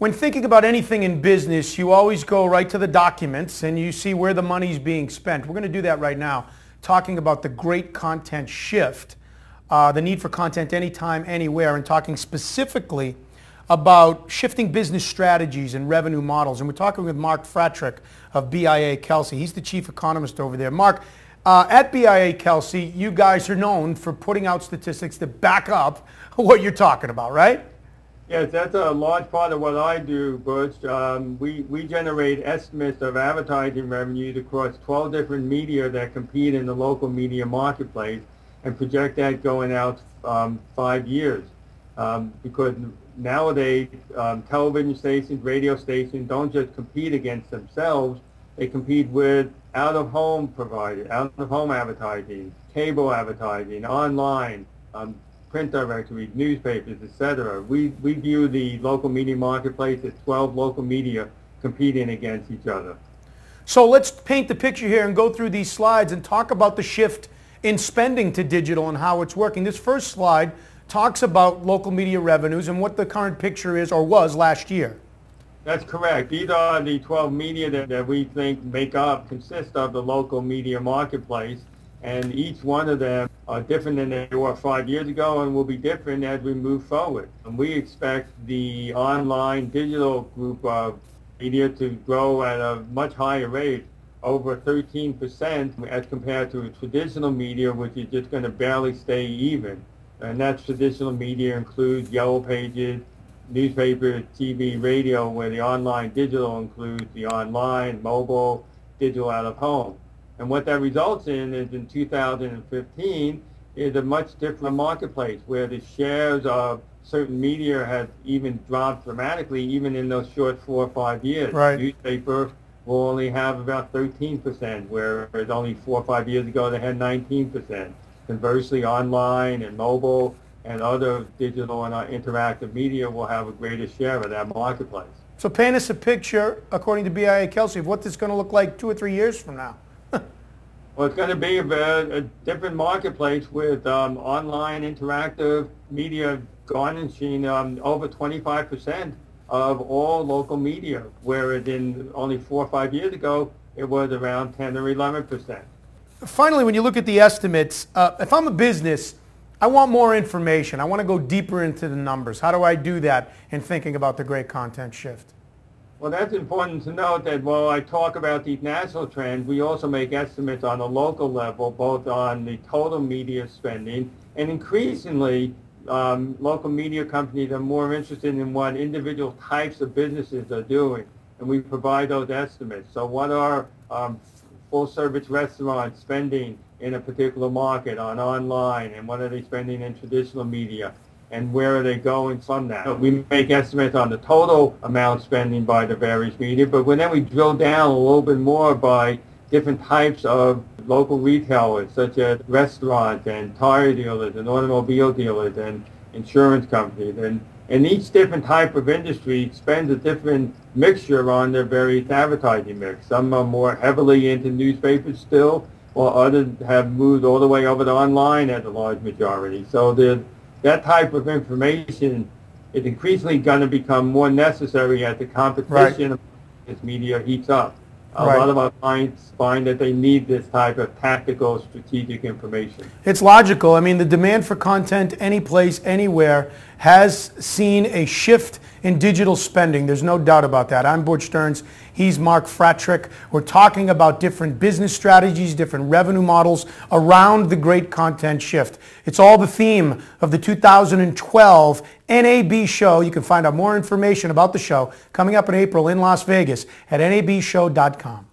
When thinking about anything in business, you always go right to the documents and you see where the money's being spent. We're going to do that right now, talking about the great content shift, the need for content anytime, anywhere, and talking specifically about shifting business strategies and revenue models. And we're talking with Mark Fratrik of BIA, Kelsey. He's the chief economist over there. Mark, at BIA, Kelsey, you guys are known for putting out statistics that back up what you're talking about, right? Yes, that's a large part of what I do, Butch. We generate estimates of advertising revenues across 12 different media that compete in the local media marketplace and project that going out 5 years. Because nowadays, television stations, radio stations don't just compete against themselves, they compete with out-of-home providers, out-of-home advertising, cable advertising, online, print directories, newspapers, etc. We view the local media marketplace as 12 local media competing against each other. So let's paint the picture here and go through these slides and talk about the shift in spending to digital and how it's working. This first slide talks about local media revenues and what the current picture is or was last year. That's correct. These are the 12 media that we think consist of the local media marketplace. And each one of them are different than they were 5 years ago and will be different as we move forward. And we expect the online digital group of media to grow at a much higher rate, over 13%, as compared to traditional media, which is just going to barely stay even. And that traditional media includes yellow pages, newspapers, TV, radio, where the online digital includes the online, mobile, digital out of home. And what that results in is in 2015 is a much different marketplace where the shares of certain media has even dropped dramatically even in those short 4 or 5 years. Right. Newspaper will only have about 13%, whereas only 4 or 5 years ago they had 19%. Conversely, online and mobile and other digital and interactive media will have a greater share of that marketplace. So paint us a picture, according to BIA, Kelsey, of what this is going to look like 2 or 3 years from now. Well, it's going to be a different marketplace with online interactive media garnishing over 25% of all local media, whereas in only 4 or 5 years ago, it was around 10 or 11%. Finally, when you look at the estimates, if I'm a business, I want more information. I want to go deeper into the numbers. How do I do that in thinking about the great content shift? Well, that's important to note that while I talk about these national trends, we also make estimates on a local level, both on the total media spending, and increasingly, local media companies are more interested in what individual types of businesses are doing, and we provide those estimates. So what are full-service restaurants spending in a particular market on online, and what are they spending in traditional media? And where are they going from that? We make estimates on the total amount spending by the various media, but then we drill down a little bit more by different types of local retailers, such as restaurants and tire dealers and automobile dealers and insurance companies. And each different type of industry spends a different mixture on their various advertising mix. Some are more heavily into newspapers still, while others have moved all the way over to online as a large majority. So that type of information is increasingly going to become more necessary as the competition of this media heats up. A lot of our clients find that they need this type of tactical, strategic information. It's logical. I mean, the demand for content any place, anywhere has seen a shift in digital spending. There's no doubt about that. I'm Butch Stearns. He's Mark Fratrik. We're talking about different business strategies, different revenue models around the great content shift. It's all the theme of the 2012 NAB show. You can find out more information about the show coming up in April in Las Vegas at nabshow.com.